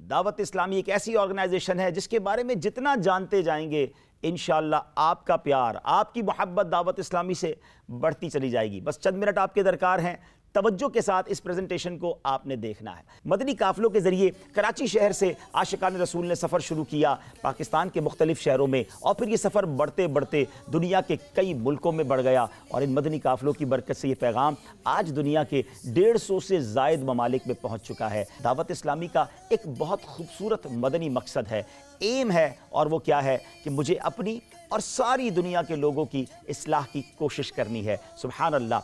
दावत इस्लामी एक ऐसी ऑर्गेनाइजेशन है जिसके बारे में जितना जानते जाएंगे इंशाअल्लाह आपका प्यार, आपकी मोहब्बत दावत इस्लामी से बढ़ती चली जाएगी। बस चंद मिनट आपके दरकार हैं, तवज्जो के साथ इस प्रेजेंटेशन को आपने देखना है। मदनी काफिलों के जरिए कराची शहर से आशिकान रसूल ने सफ़र शुरू किया पाकिस्तान के मुख्तलिफ शहरों में, और फिर ये सफ़र बढ़ते बढ़ते दुनिया के कई मुल्कों में बढ़ गया। और इन मदनी काफिलों की बरकत से ये पैगाम आज दुनिया के 150 से ज़ायद ममालिक में पहुँच चुका है। दावत इस्लामी का एक बहुत खूबसूरत मदनी मकसद है, एम है, और वो क्या है कि मुझे अपनी और सारी दुनिया के लोगों की इस्लाह की कोशिश करनी है। सुभान अल्लाह,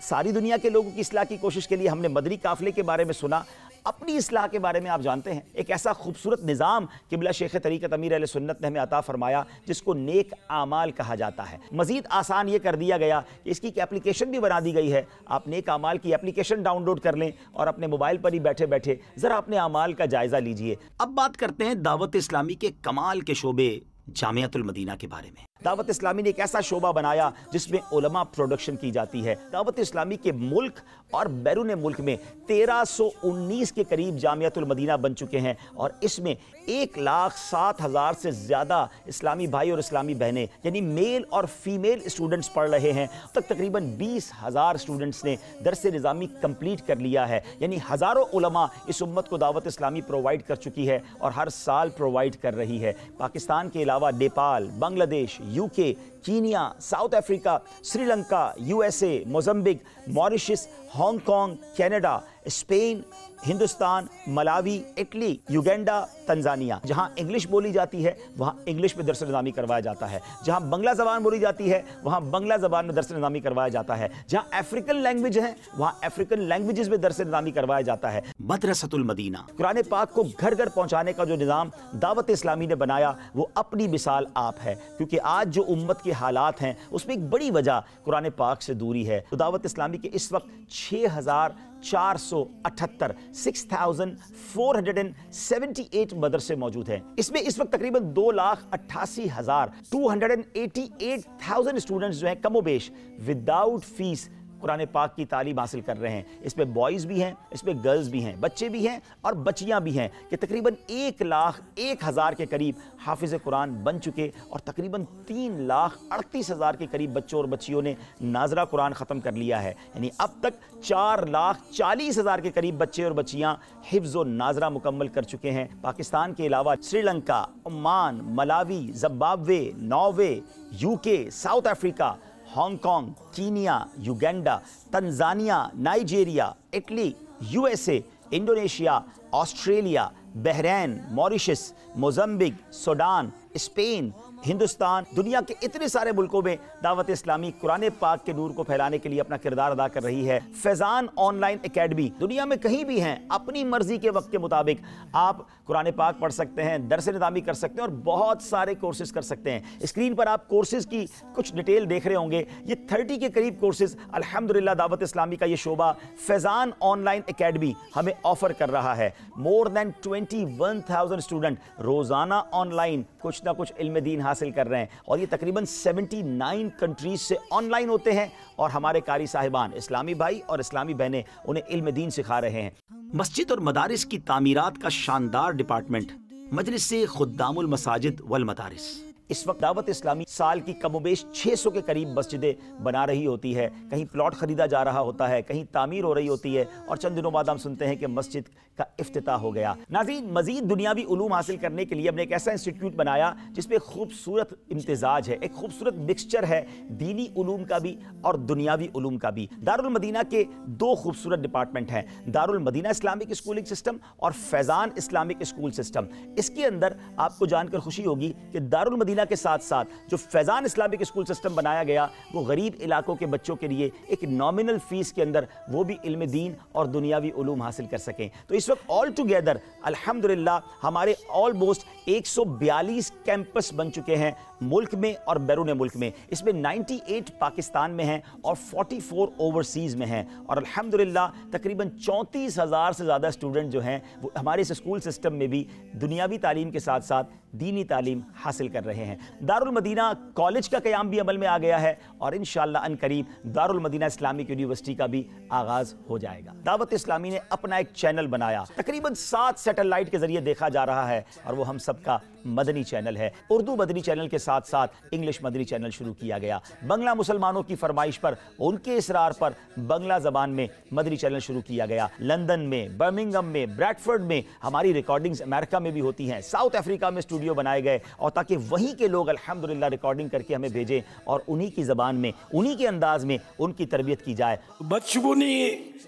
सारी दुनिया के लोगों की इस्लाह की कोशिश के लिए हमने मदनी काफिले के बारे में सुना। अपनी इस्लाह के बारे में आप जानते हैं, एक ऐसा खूबसूरत निज़ाम किबला शेख तरीक़त अमीर अहले सुन्नत ने हमें अता फरमाया जिसको नेक आमाल कहा जाता है। मज़ीद आसान ये कर दिया गया कि इसकी एप्लीकेशन भी बना दी गई है। आप नेक आमाल की एप्लीकेशन डाउनलोड कर लें और अपने मोबाइल पर ही बैठे बैठे ज़रा अपने आमाल का जायज़ा लीजिए। अब बात करते हैं दावत इस्लामी के कमाल के शोबे जामियातुल मदीना के बारे में। दावत इस्लामी ने एक ऐसा शोबा बनाया जिसमें उलमा प्रोडक्शन की जाती है। दावत इस्लामी के मुल्क और बैरून मुल्क में 1319 के करीब जामियातुल मदीना बन चुके हैं, और इसमें 1,07,000 से ज़्यादा इस्लामी भाई और इस्लामी बहनें यानी मेल और फीमेल स्टूडेंट्स पढ़ रहे हैं। तक तकरीबन 20,000 स्टूडेंट्स ने दरस निज़ामी कंप्लीट कर लिया है। यानी हज़ारों उलमा इस उम्मत को दावत इस्लामी प्रोवाइड कर चुकी है और हर साल प्रोवाइड कर रही है। पाकिस्तान के अलावा Nepal, Bangladesh, UK, Kenya, south Africa, Sri Lanka, USA, Mozambique, Mauritius, Hong Kong, Canada, Spain, Hindustan, Malawi, Italy, Uganda, Tanzania, जहां इंग्लिश बोली जाती है वहां इंग्लिश में दरस निज़ामी करवाया जाता है। जहां बंगला ज़बान बोली जाती है वहां बंगला ज़बान में दरस निज़ामी करवाया जाता है। जहां अफ्रीकन लैंग्वेज है वहां अफ्रीकन लैंग्वेजेस में दरस निज़ामी करवाया जाता है। मदरसतुल मदीना, कुरान पाक को घर घर पहुंचाने का जो निज़ाम दावत इस्लामी ने बनाया वो अपनी मिसाल आप है, क्योंकि आज जो उम्मत के हालात हैं उसमें एक बड़ी वजह कुरान पाक से दूरी है। तो दावत इस्लामी के इस वक्त 6,478 6,478 मदरसे मौजूद हैं। इसमें इस वक्त तकरीबन 2,88,288 स्टूडेंट्स जो हैं कमोबेश विदाउट फीस कुरान पाक की तालीम हासिल कर रहे हैं। इसमें बॉयज़ भी हैं, इसमें गर्ल्स भी हैं, बच्चे भी हैं और बच्चियां भी हैं कि तकरीबन 1,01,000 के करीब हाफिज़ कुरान बन चुके, और तकरीबन 3,38,000 के करीब बच्चों और बच्चियों ने नाज़रा कुरान ख़त्म कर लिया है। यानी अब तक 4,40,000 के करीब बच्चे और बच्चियां हिफ्ज़ व नाज़रा मुकम्मल कर चुके हैं। पाकिस्तान के अलावा Sri Lanka, Oman, Malawi, Zimbabwe, Norway, UK, south Africa, Hong Kong, Kenya, Uganda, Tanzania, Nigeria, Italy, USA, Indonesia, Australia, Bahrain, Mauritius, Mozambique, Sudan, Spain, Hindustan, दुनिया के इतने सारे मुल्कों में दावत इस्लामी कुरान पाक के नूर को फैलाने के लिए अपना किरदार अदा कर रही है। फैज़ान ऑनलाइन एकेडमी, दुनिया में कहीं भी हैं अपनी मर्जी के वक्त के मुताबिक आप कुरान पाक पढ़ सकते हैं, दरस निज़ामी कर सकते हैं और बहुत सारे कोर्सेज कर सकते हैं। स्क्रीन पर आप कोर्सेज की कुछ डिटेल देख रहे होंगे। ये 30 के करीब कोर्सेज अल्हम्दुलिल्लाह दावत इस्लामी का ये शोबा फैज़ान ऑनलाइन एकेडमी हमें ऑफर कर रहा है। मोर देन 21,000 स्टूडेंट रोज़ाना ऑनलाइन कुछ ना कुछ इल्म दीन हासिल कर रहे हैं, और ये तकरीबन 79 कंट्रीज से ऑनलाइन होते हैं, और हमारे कारी साहिबान इस्लामी भाई और इस्लामी बहनें उन्हें इल्म दीन सिखा रहे हैं। मस्जिद और मदारिस की तामीरात का शानदार डिपार्टमेंट मजलिस से खुद्दामुल मसाजिद वल मदारिस। इस वक्त दावत इस्लामी साल की कमोबेश 600 के करीब मस्जिदें बना रही होती है। कहीं प्लॉट ख़रीदा जा रहा होता है, कहीं तामीर हो रही होती है, और चंद दिनों बाद हम सुनते हैं कि मस्जिद का इफ्तिताह हो गया। नाज़रीन, मज़ीद दुनियावी उलूम हासिल करने के लिए हमने एक ऐसा इंस्टीट्यूट बनाया जिसमें खूबसूरत इम्तिजाज है, एक खूबसूरत मिक्सचर है दीनी उलूम का भी और दुनियावी उलूम का भी। दारुल मदीना के 2 खूबसूरत डिपार्टमेंट हैं, Darul Madina Islamic schooling system और फैज़ान इस्लामिक स्कूल सिस्टम। इसके अंदर आपको जानकर खुशी होगी कि दारुल मदीना के साथ साथ जो फैज़ान इस्लामिक स्कूल सिस्टम बनाया गया वो गरीब इलाकों के बच्चों के लिए एक नॉमिनल फीस के अंदर वो भी इल्म दीन और दुनियावी उलूम हासिल कर सकें। तो इस वक्त ऑल टुगेदर अल्हम्दुलिल्लाह हमारे ऑलमोस्ट 142 कैंपस बन चुके हैं मुल्क में और बैरून मुल्क में। इसमें 98 पाकिस्तान में हैं और 44 ओवरसीज़ में हैं, और अल्हम्दुलिल्लाह तकरीबन 34,000 से ज़्यादा स्टूडेंट जो हैं वो हमारे इस स्कूल सिस्टम में भी दुनियावी तालीम के साथ साथ दीनी तालीम हासिल कर रहे हैं। रहे हैं। दारुल मदीना कॉलेज का क़याम भी अमल में आ गया है और इंशाअल्लाह अन करीब दारुल मदीना इस्लामिक यूनिवर्सिटी का भी आगाज़ हो जाएगा। दावत इस्लामी ने अपना एक चैनल बनाया, तकरीबन 7 सैटेलाइट के जरिए देखा जा रहा है और वो हम सबका मदनी चैनल है। उर्दू मदनी चैनल के साथ साथ इंग्लिश मदनी चैनल शुरू किया गया। बंगला मुसलमानों की फरमाइश पर, उनके इसरार पर बंगला ज़बान में मदनी चैनल शुरू किया गया। लंदन में, बर्मिंघम में, ब्रैडफोर्ड में हमारी रिकॉर्डिंग्स अमेरिका में भी होती हैं। साउथ अफ्रीका में स्टूडियो बनाए गए और ताकि वहीं के लोग अल्हम्दुलिल्लाह रिकॉर्डिंग करके हमें भेजें और उन्हीं की ज़बान में, उन्हीं के अंदाज में उनकी तरबियत की जाए। बदशगुनी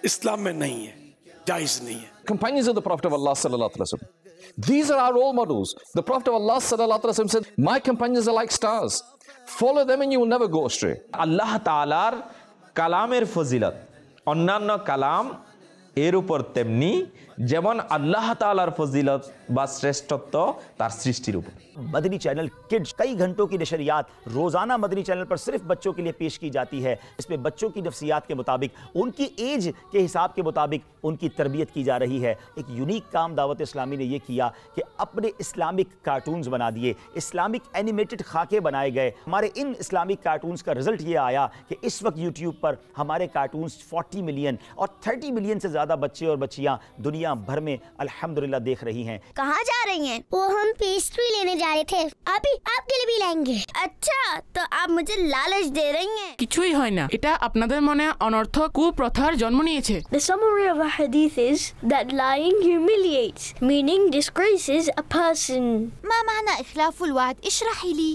इस्लाम में नहीं है, जायज़ नहीं है। Companions of the Prophet of Allah sallallahu alaihi wasallam. These are our role models. The Prophet of Allah sallallahu alaihi wasallam said, "My companions are like stars. Follow them and you will never go astray." আল্লাহ তাআলার কালামের ফজিলত অন্যান্য কালাম এর উপর তেমনি যেমন আল্লাহ তাআলার ফজিলত বা শ্রেষ্ঠত্ব তার সৃষ্টির উপর। मदनी चैनल किड्स कई घंटों की नशरियात रोज़ाना मदनी चैनल पर सिर्फ बच्चों के लिए पेश की जाती है। इसमें बच्चों की नफ्सियात के मुताबिक, उनकी एज के हिसाब के मुताबिक उनकी तरबियत की जा रही है। एक यूनिक काम दावत इस्लामी ने यह किया कि अपने इस्लामिक कार्टून्स बना दिए, इस्लामिक एनिमेटेड खाके बनाए गए। हमारे इन इस्लामिक कार्टून्स का रिजल्ट ये आया कि इस वक्त यूट्यूब पर हमारे कार्टून्स 40 मिलियन और 30 मिलियन से ज़्यादा बच्चे और बच्चियाँ दुनिया भर में अल्हम्दुलिल्लाह देख रही हैं। कहाँ जा रही हैं? वो हम पेस्ट्री लेने जा रहे थे। आप ही आपके लिए भी लाएंगे। अच्छा, तो आप मुझे लालच दे रही हैं? কিছুই হয় না, এটা আপনাদের মনে অনর্থক কুপ্রথার জন্ম নিয়েছে। The summary of a hadith is that lying humiliates, meaning disgraces a person. ما معنى إخلاف الوعد؟ اشرحي لي.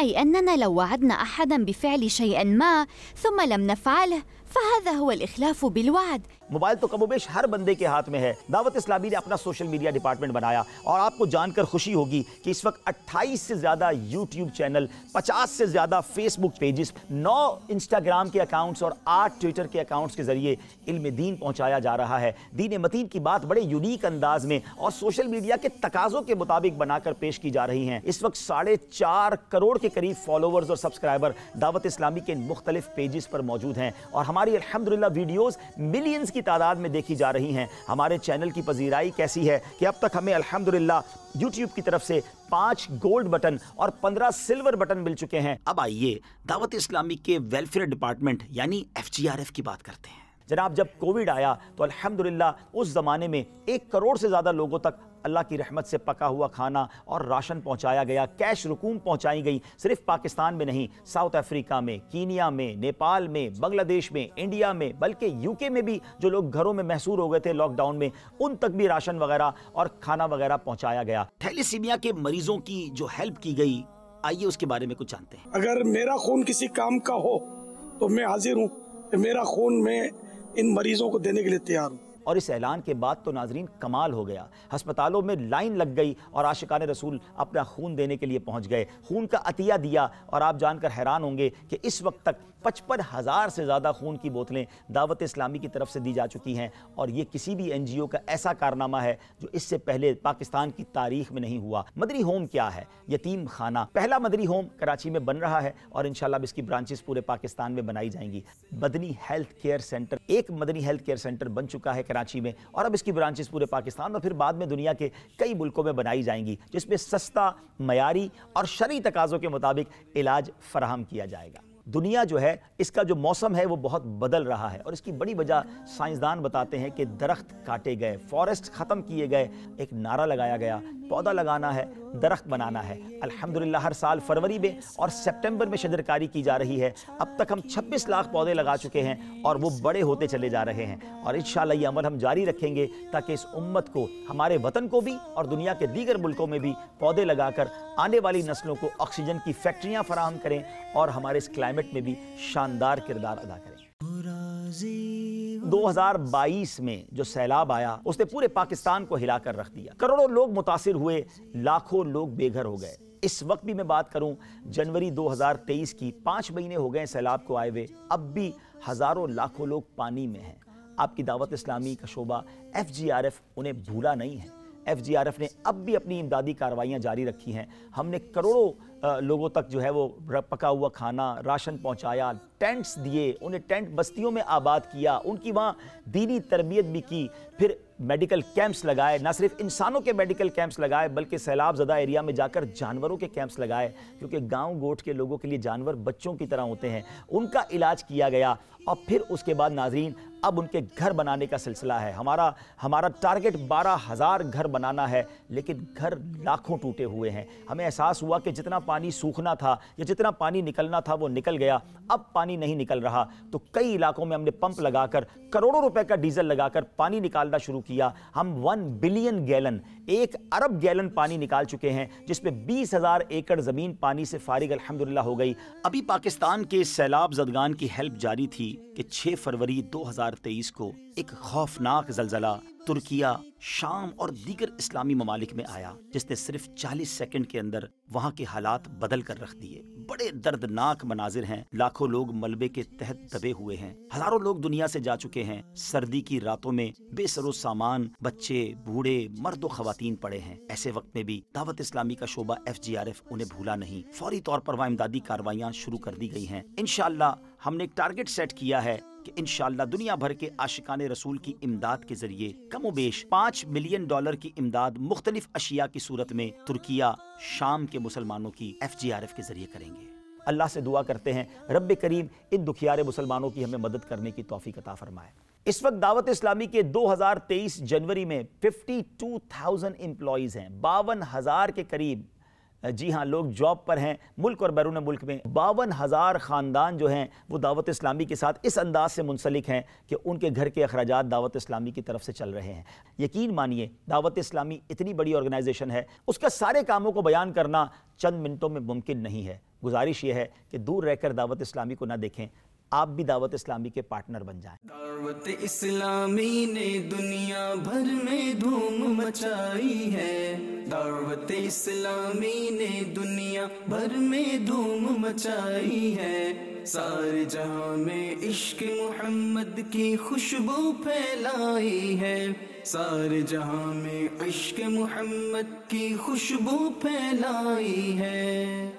أي أننا لو وعدنا أحدا بفعل شيء ما ثم لم نفعله فهذا هو الإخلاف بالوعد. मोबाइल तो कमोबेश हर बंदे के हाथ में है। दावत इस्लामी ने अपना सोशल मीडिया डिपार्टमेंट बनाया और आपको जानकर खुशी होगी कि इस वक्त 28 से ज़्यादा यूट्यूब चैनल, 50 से ज़्यादा फेसबुक पेजेस, 9 इंस्टाग्राम के अकाउंट्स और 8 ट्विटर के अकाउंट्स के ज़रिए इल्म दीन पहुँचाया जा रहा है। दीन मतीन की बात बड़े यूनिक अंदाज में और सोशल मीडिया के तकाज़ों के मुताबिक बनाकर पेश की जा रही हैं। इस वक्त 4.5 करोड़ के करीब फॉलोवर्स और सब्सक्राइबर दावत इस्लामी के मुख्तलिफ पेजेस पर मौजूद हैं और हमारी अल्हम्दुलिल्लाह वीडियोज़ मिलियंस की तादाद में देखी जा रही हैं। हमारे चैनल की पजीराई कैसी है कि अब तक हमें अल्हम्दुलिल्लाह यूट्यूब की तरफ से 5 गोल्ड बटन और 15 सिल्वर बटन मिल चुके हैं। अब आइए दावत इस्लामी के वेलफेयर डिपार्टमेंट यानी FGRF की बात करते हैं। जनाब, जब कोविड आया तो अल्हम्दुलिल्लाह उस ज़माने में 1 करोड़ से ज़्यादा लोगों तक अल्लाह की रहमत से पका हुआ खाना और राशन पहुंचाया गया। कैश रकूम पहुंचाई गई, सिर्फ पाकिस्तान में नहीं, साउथ अफ्रीका में, कीनिया में, नेपाल में, बांग्लादेश में, इंडिया में, बल्कि यूके में भी जो लोग घरों में महसूर हो गए थे लॉकडाउन में, उन तक भी राशन वगैरह और खाना वगैरह पहुंचाया गया। थैलेसीमिया के मरीजों की जो हेल्प की गई, आइए उसके बारे में कुछ जानते हैं। अगर मेरा खून किसी काम का हो तो मैं हाजिर हूँ, मेरा खून मैं इन मरीजों को देने के लिए तैयार हूँ। और इस ऐलान के बाद तो नाजरीन कमाल हो गया। अस्पतालों में लाइन लग गई और आशिकाने रसूल अपना खून देने के लिए पहुंच गए, खून का अतिया दिया। और आप जानकर हैरान होंगे कि इस वक्त तक 55,000 से ज़्यादा खून की बोतलें दावत इस्लामी की तरफ से दी जा चुकी हैं और ये किसी भी NGO का ऐसा कारनामा है जो इससे पहले पाकिस्तान की तारीख में नहीं हुआ। मदनी होम क्या है? यतीम खाना। पहला मदनी होम कराची में बन रहा है और इंशाल्लाह इसकी ब्रांचेस पूरे पाकिस्तान में बनाई जाएंगी। मदनी हेल्थ केयर सेंटर, एक मदनी हेल्थ केयर सेंटर बन चुका है कराची में और अब इसकी ब्रांचेस पूरे पाकिस्तान और फिर बाद में दुनिया के कई मुल्कों में बनाई जाएंगी, जिसमें सस्ता, मयारी और शरई तकाज़ों के मुताबिक इलाज फराहम किया जाएगा। दुनिया जो है, इसका जो मौसम है वो बहुत बदल रहा है और इसकी बड़ी वजह साइंसदान बताते हैं कि दरख्त काटे गए, फॉरेस्ट ख़त्म किए गए। एक नारा लगाया गया, पौधा लगाना है, दरख्त बनाना है। अल्हम्दुलिल्लाह हर साल फरवरी में और सितंबर में शजरकारी की जा रही है। अब तक हम 26 लाख पौधे लगा चुके हैं और वो बड़े होते चले जा रहे हैं और इंशाअल्लाह ये अमल हम जारी रखेंगे ताकि इस उम्मत को, हमारे वतन को भी और दुनिया के दीगर मुल्कों में भी पौधे लगाकर आने वाली नस्लों को ऑक्सीजन की फैक्ट्रियाँ फराहम करें और हमारे इस क्लाइमेट में भी शानदार किरदार अदा करें। 2022 में जो सैलाब आया उसने पूरे पाकिस्तान को हिलाकर रख दिया। करोड़ों लोग मुतासिर हुए, लाखों लोग बेघर हो गए। इस वक्त भी मैं बात करूं जनवरी 2023 की, 5 महीने हो गए सैलाब को आए हुए, अब भी हज़ारों लाखों लोग पानी में हैं। आपकी दावत इस्लामी का शोबा FGRF उन्हें भूला नहीं है। FGRF ने अब भी अपनी इमदादी कार्रवाइयाँ जारी रखी हैं। हमने करोड़ों लोगों तक जो है वो पका हुआ खाना, राशन पहुँचाया, टेंट्स दिए, उन्हें टेंट बस्तियों में आबाद किया, उनकी वहाँ दीनी तरबियत भी की, फिर میڈیکل کیمپس لگائے، نہ صرف انسانوں کے میڈیکل کیمپس لگائے بلکہ سیلاب زدہ ایریا میں جا کر جانوروں کے کیمپس لگائے، کیونکہ گاؤں گوٹھ کے لوگوں کے لیے جانور بچوں کی طرح ہوتے ہیں، ان کا علاج کیا گیا۔ اور پھر اس کے بعد ناظرین اب ان کے گھر بنانے کا سلسلہ ہے۔ ہمارا ٹارگٹ 12,000 گھر بنانا ہے، لیکن گھر لاکھوں ٹوٹے ہوئے ہیں۔ ہمیں احساس ہوا کہ جتنا پانی سوکھنا تھا یا جتنا پانی نکلنا تھا وہ نکل گیا، اب پانی نہیں نکل رہا۔ تو کئی علاقوں میں ہم نے پمپ لگا کر کروڑوں روپے کا ڈیزل لگا کر پانی نکالنا شروع کیا۔ ہم 1 بلین گیلن 1 ارب گیلن پانی نکال چکے ہیں، جس پہ 20,000 ایکڑ زمین پانی سے فارغ الحمدللہ ہو گئی۔ ابھی پاکستان کے سیلاب زدگان کی ہیلپ جاری تھی کہ 6 فروری 2023 کو ایک خوفناک زلزلہ ترکیہ، شام اور دیگر اسلامی ممالک میں آیا، جس نے صرف 40 سیکنڈ کے اندر وہاں کے حالات بدل کر رکھ دیے۔ بڑے دردناک مناظر ہیں، لاکھوں لوگ ملبے کے تحت دبے ہوئے ہیں، ہزاروں لوگ دنیا سے جا چکے ہیں، سردی کی راتوں میں بے سر و سامان بچے، بوڑھے، مرد و خواتین پڑے ہیں۔ ایسے وقت میں بھی دعوت اسلامی کا شعبہ FGRF انہیں بھولا نہیں، فوری طور پر وہاں امدادی کارروائیاں شروع کر دی گئی ہیں۔ انشاءاللہ ہم نے ایک ٹارگٹ سیٹ کیا ہے کہ انشاءاللہ دنیا بھر کے عاشقان رسول کی امداد کے ذریعے کم و بیش $5 ملین کی امداد مختلف اشیاء کی صورت میں ترکیہ، شام کے مسلمانوں کی FGRF کے ذریعے کریں گے۔ اللہ سے دعا کرتے ہیں رب کریم ان دکھیار مسلمانوں کی ہمیں مدد کرنے کی توفیق عطا فرمائے۔ اس وقت دعوت اسلامی کے 2023 جنوری میں 52,000 امپلائیز ہیں، 52,000 کے قریب، جی ہاں، لوگ جاب پر ہیں ملک اور بیرون ملک میں۔ 52,000 خاندان جو ہیں وہ دعوت اسلامی کے ساتھ اس انداز سے منسلک ہیں کہ ان کے گھر کے اخراجات دعوت اسلامی کی طرف سے چل رہے ہیں۔ یقین مانیے دعوت اسلامی اتنی بڑی آرگنائزیشن ہے، اس کا سارے کاموں کو بیان کرنا چند منٹوں میں ممکن نہیں ہے۔ گزارش یہ ہے کہ دور رہ کر دعوت اسلامی کو نہ دیکھیں، آپ بھی دعوت اسلامی کے پارٹنر بن جائیں۔ دعوت اسلامی نے دنیا بھر میں دھوم مچائی ہے، دعوت اسلامی نے دنیا بھر میں دھوم مچائی ہے، سارے جہاں میں عشق محمد کی خوشبو پھیلائی ہے، سارے جہاں میں عشق محمد کی خوشبو پھیلائی ہے۔